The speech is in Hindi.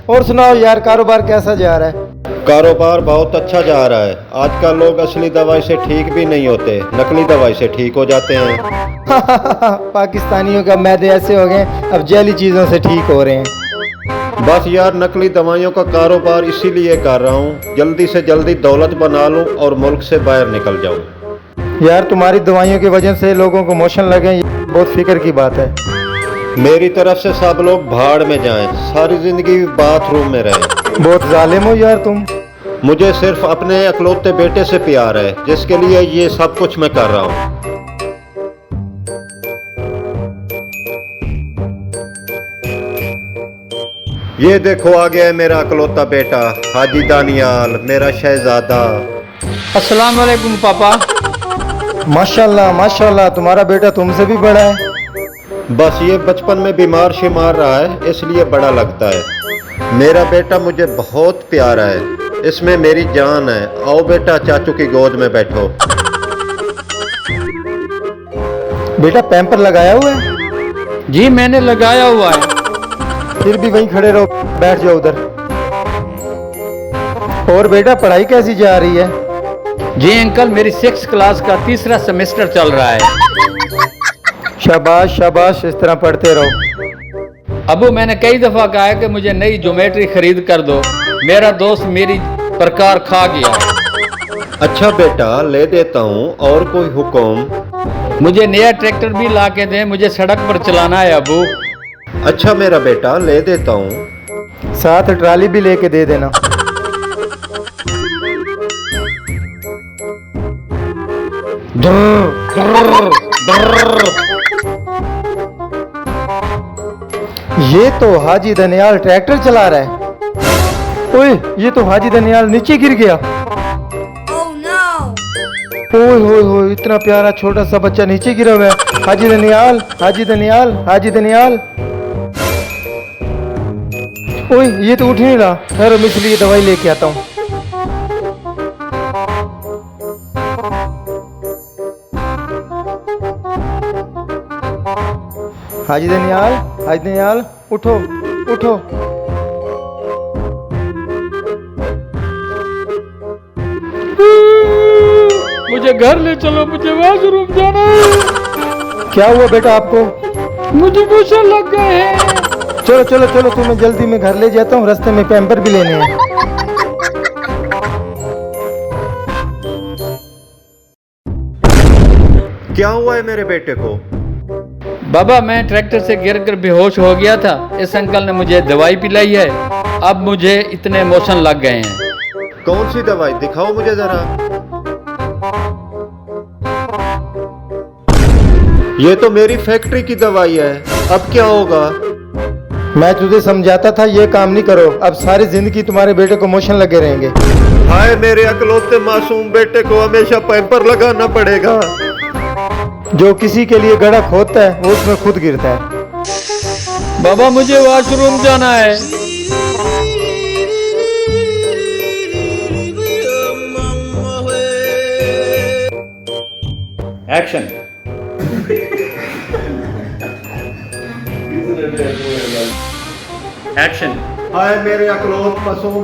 और सुनाओ यार, कारोबार कैसा जा रहा है? कारोबार बहुत अच्छा जा रहा है। आजकल लोग असली दवाई से ठीक भी नहीं होते, नकली दवाई से ठीक हो जाते हैं। पाकिस्तानियों का मैदे ऐसे हो गए, अब जैली चीज़ों से ठीक हो रहे हैं। बस यार, नकली दवाइयों का कारोबार इसीलिए कर रहा हूँ, जल्दी से जल्दी दौलत बना लूँ और मुल्क से बाहर निकल जाऊँ। यार तुम्हारी दवाइयों की वजह से लोगों को मोशन लगे, ये बहुत फिक्र की बात है। मेरी तरफ से सब लोग भाड़ में जाएं, सारी जिंदगी बाथरूम में रहें। बहुत जालिम हो यार तुम। मुझे सिर्फ अपने अकलौते बेटे से प्यार है, जिसके लिए ये सब कुछ मैं कर रहा हूँ। ये देखो आ गया है मेरा अकलौता बेटा हाजी दानियाल, मेरा शहजादा। अस्सलाम वालेकुम पापा। माशाल्लाह माशाल्लाह, तुम्हारा बेटा तुमसे भी बड़ा है। बस ये बचपन में बीमार शिमार रहा है, इसलिए बड़ा लगता है। मेरा बेटा मुझे बहुत प्यारा है, इसमें मेरी जान है। आओ बेटा, चाचू की गोद में बैठो। बेटा पैम्पर लगाया हुआ है? जी मैंने लगाया हुआ है। फिर भी वहीं खड़े रहो, बैठ जाओ उधर। और बेटा पढ़ाई कैसी जा रही है? जी अंकल, मेरी 6th क्लास का तीसरा सेमेस्टर चल रहा है। शाबाश शाबाश, इस तरह पढ़ते रहो। अबू मैंने कई दफा कहा है कि मुझे नई ज्योमेट्री खरीद कर दो, मेरा दोस्त मेरी प्रकार खा गया। अच्छा बेटा, ले देता हूँ। और कोई हुक्म? मुझे नया ट्रैक्टर भी ला के दें, मुझे सड़क पर चलाना है अबू। अच्छा मेरा बेटा, ले देता हूँ। साथ ट्राली भी लेके दे देना। ये तो हाजी दनियाल ट्रैक्टर चला रहा है। ओए, ये तो हाजी दनियाल नीचे गिर गया। ओए होए होए, इतना प्यारा छोटा सा बच्चा नीचे गिरा हुआ है। हाजी दनियाल, हाजी दनियाल, हाजी दनियाल। ओए, ये तो उठ नहीं रहा। खैर मैं इसलिए दवाई लेके आता हूँ। हाजी दनियाल, हाजी दनियाल, उठो उठो। मुझे घर ले चलो, मुझे वॉशरूम जाना है। क्या हुआ बेटा आपको? मुझे मोशन लग गए हैं। चलो चलो चलो, तुम्हें जल्दी में घर ले जाता हूँ, रास्ते में पैम्पर भी लेने हैं। क्या हुआ है मेरे बेटे को? बाबा मैं ट्रैक्टर से गिरकर बेहोश हो गया था, इस अंकल ने मुझे दवाई पिलाई है, अब मुझे इतने मोशन लग गए हैं। कौन सी दवाई? दिखाओ मुझे जरा। ये तो मेरी फैक्ट्री की दवाई है, अब क्या होगा? मैं तुझे समझाता था ये काम नहीं करो, अब सारी जिंदगी तुम्हारे बेटे को मोशन लगे रहेंगे। हाय, मेरे अकलौते मासूम बेटे को हमेशा पैम्पर लगाना पड़ेगा। जो किसी के लिए गड्ढा खोदता है वो उसमें खुद गिरता है। बाबा मुझे वॉशरूम जाना है। एक्शन। एक्शन। हाय मेरे अकलौत मासूम।